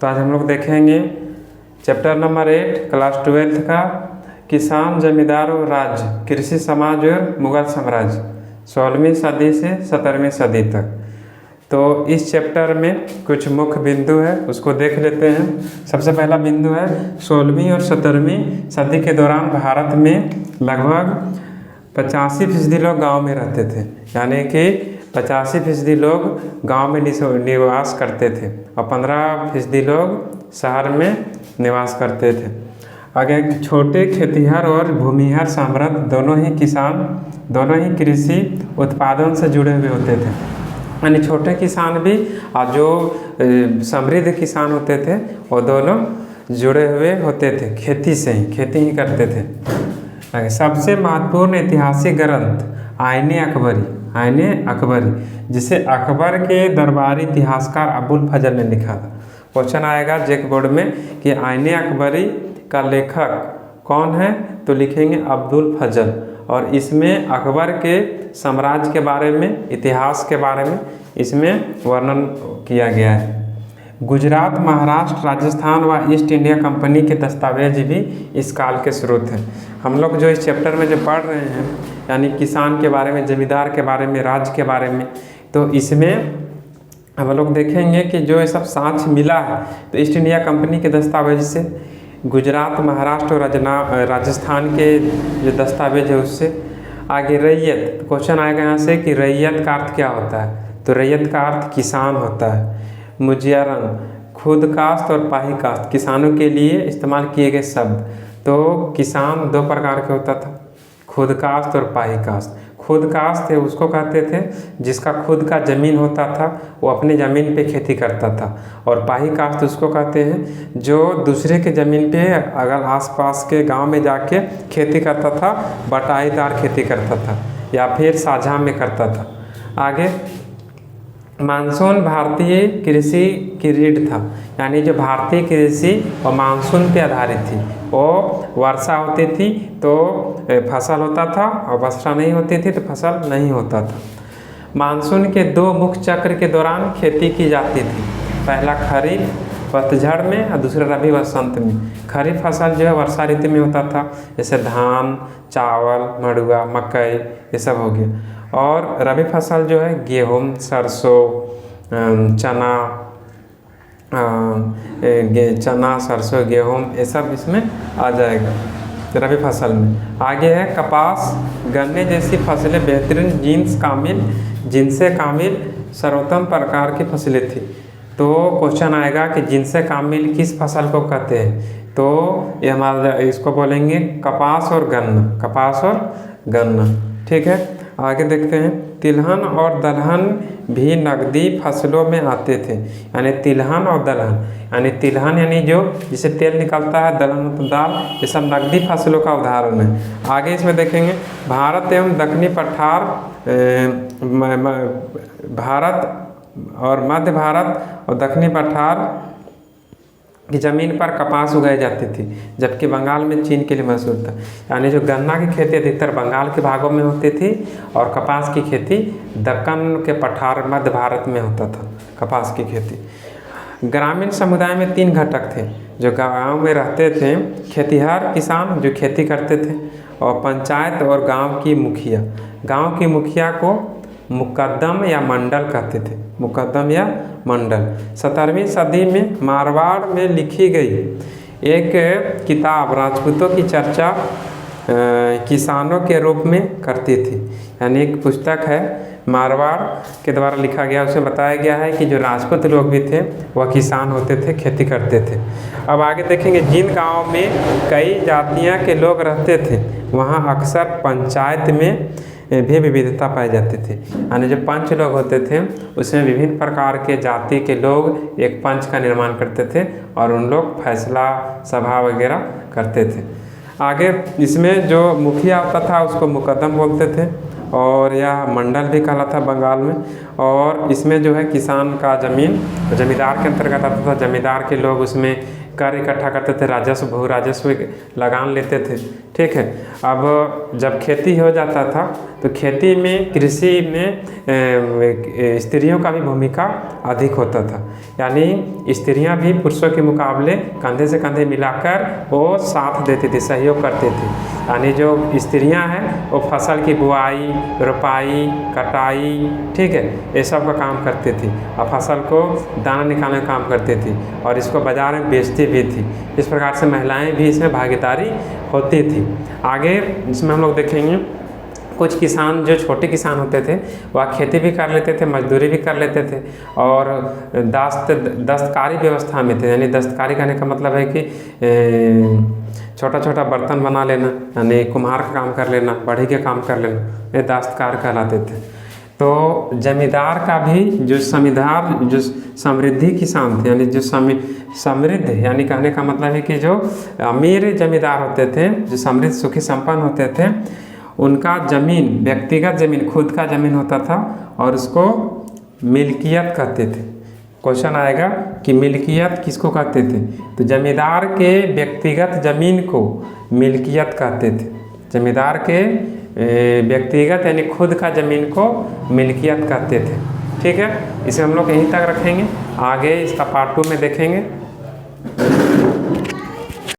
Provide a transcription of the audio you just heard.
तो आज हम लोग देखेंगे चैप्टर नंबर 8 क्लास 12 का किसान, जमींदार और राज्य, कृषि समाज और मुगल साम्राज्य 16वीं सदी से 17वीं सदी तक। तो इस चैप्टर में कुछ मुख्य बिंदु है, उसको देख लेते हैं। सबसे पहला बिंदु है 16वीं और 17वीं सदी के दौरान भारत में लगभग 85% लोग गांव में रहते थे, यानी कि 85% लोग गांव में निवास करते थे और 15% लोग शहर में निवास करते थे। आगे छोटे खेतिहर और भूमिहर साम्राज्य दोनों ही किसान, दोनों ही कृषि उत्पादन से जुड़े हुए होते थे, यानी छोटे किसान भी और जो समृद्ध किसान होते थे वो दोनों जुड़े हुए होते थे, खेती से ही, खेती ही करते थे। सबसे महत्वपूर्ण ऐतिहासिक ग्रंथ आईने अकबरी, जिसे अकबर के दरबारी इतिहासकार अबुल फजल ने लिखा था। क्वेश्चन आएगा जेक बोर्ड में कि आईने अकबरी का लेखक कौन है, तो लिखेंगे अब्दुल फजल। और इसमें अकबर के साम्राज्य के बारे में, इतिहास के बारे में इसमें वर्णन किया गया है। गुजरात, महाराष्ट्र, राजस्थान व ईस्ट इंडिया कंपनी के दस्तावेज भी इस काल के स्रोत हैं। हम लोग जो इस चैप्टर में जो पढ़ रहे हैं, यानी किसान के बारे में, जमींदार के बारे में, राज्य के बारे में, तो इसमें हम लोग देखेंगे कि जो ये सब साक्ष्य मिला है तो ईस्ट इंडिया कंपनी के दस्तावेज से, गुजरात, महाराष्ट्र और राजस्थान के जो दस्तावेज है उससे। आगे रैयत, तो क्वेश्चन आएगा यहाँ से कि रैयत का अर्थ क्या होता है, तो रैयत का अर्थ किसान होता है। मुजियरन, खुद काश्त और पाही काश्त, किसानों के लिए इस्तेमाल किए गए शब्द। तो किसान दो प्रकार के होता था, खुद काश्त और पाही काश्त। खुद काश्त है उसको कहते थे जिसका खुद का ज़मीन होता था, वो अपनी ज़मीन पे खेती करता था। और पाही काश्त उसको कहते हैं जो दूसरे के ज़मीन पे अगर आसपास के गांव में जाके खेती करता था, बटाईदार खेती करता था या फिर साझा में करता था। आगे मानसून भारतीय कृषि की रीढ़ था, यानी जो भारतीय कृषि और मानसून पे आधारित थी। वो वर्षा होती थी तो फसल होता था और वर्षा नहीं होती थी तो फसल नहीं होता था। मानसून के दो मुख्य चक्र के दौरान खेती की जाती थी, पहला खरीफ पतझड़ में और दूसरा रबी वसंत में। खरीफ फसल जो है वर्षा ऋतु में होता था, जैसे धान, चावल, मड़ुआ, मकई, ये सब हो गया। और रबी फसल जो है गेहूँ, सरसों, चना, सरसों, गेहूँ, ये सब इसमें आ जाएगा रबी फसल में। आगे है कपास, गन्ने जैसी फसलें बेहतरीन जिनसे कामिल सर्वोत्तम प्रकार की फसलें थी। तो क्वेश्चन आएगा कि जिनसे कामिल किस फसल को कहते हैं, तो ये हमारा इसको बोलेंगे कपास और गन्ना, ठीक है। आगे देखते हैं तिलहन और दलहन भी नकदी फसलों में आते थे, यानी तिलहन और दलहन, यानी तिलहन यानी जो जिसे तेल निकलता है, दलहन मतलब दाल, ये सब नकदी फसलों का उदाहरण है। आगे इसमें देखेंगे भारत एवं दक्षिणी पठार, भारत और मध्य भारत और दक्षिणी पठार की ज़मीन पर कपास उगाई जाती थी, जबकि बंगाल में चीन के लिए मशहूर था। यानी जो गन्ना की खेती अधिकतर बंगाल के भागों में होती थी और कपास की खेती दक्कन के पठार मध्य भारत में होता था, कपास की खेती। ग्रामीण समुदाय में 3 घटक थे जो गांव में रहते थे, खेतिहर किसान जो खेती करते थे, और पंचायत और गाँव की मुखिया। गाँव की मुखिया को मुकद्दम या मंडल कहते थे, मुकद्दम या मंडल। 17वीं सदी में मारवाड़ में लिखी गई एक किताब राजपूतों की चर्चा किसानों के रूप में करती थी, यानी एक पुस्तक है मारवाड़ के द्वारा लिखा गया। उसमें बताया गया है कि जो राजपूत लोग भी थे वह किसान होते थे, खेती करते थे। अब आगे देखेंगे जिन गाँव में कई जातियाँ के लोग रहते थे वहाँ अक्सर पंचायत में भी विविधता पाई जाती थी, यानी जो पंच लोग होते थे उसमें विभिन्न प्रकार के जाति के लोग एक पंच का निर्माण करते थे और उन लोग फैसला सभा वगैरह करते थे। आगे इसमें जो मुखिया होता था उसको मुकद्दम बोलते थे और यह मंडल भी कहलाता था बंगाल में। और इसमें जो है किसान का ज़मीन जमींदार के अंतर्गत आता था, जमींदार के लोग उसमें कर इकट्ठा करते थे, राजस्व भू राजस्व लगान लेते थे। ठीक है, अब जब खेती हो जाता था तो खेती में कृषि में स्त्रियों का भी भूमिका अधिक होता था, यानी स्त्रियां भी पुरुषों के मुकाबले कंधे से कंधे मिलाकर वो साथ देती थी, सहयोग करती थी। यानी जो स्त्रियां हैं वो फसल की बुआई, रोपाई, कटाई, ठीक है, ये सब का काम करती थी और फसल को दाना निकालने का काम करती थी और इसको बाज़ार में बेचती भी थी। इस प्रकार से महिलाएं भी इसमें भागीदारी होती थी। आगे इसमें हम लोग देखेंगे कुछ किसान जो छोटे किसान होते थे वह खेती भी कर लेते थे, मजदूरी भी कर लेते थे और दस्तकारी व्यवस्था में थे। यानी दस्तकारी करने का मतलब है कि छोटा छोटा बर्तन बना लेना, यानी कुम्हार का काम कर लेना, बढ़ई के काम कर लेना, ये दस्तकार कहलाते थे। तो जमींदार का भी जो समृद्धि किसान थे, यानी जो समृद्ध, यानी कहने का मतलब है कि जो अमीर जमींदार होते थे, जो समृद्ध सुखी संपन्न होते थे, उनका ज़मीन, व्यक्तिगत ज़मीन, खुद का ज़मीन होता था और उसको मिल्कियत कहते थे। क्वेश्चन आएगा कि मिल्कियत किसको कहते थे, तो जमींदार के व्यक्तिगत ज़मीन को मिल्कियत कहते थे। जमींदार के व्यक्तिगत यानी खुद का ज़मीन को मिल्कियत कहते थे। ठीक है, इसे हम लोग यहीं तक रखेंगे, आगे इसका पार्ट 2 में देखेंगे।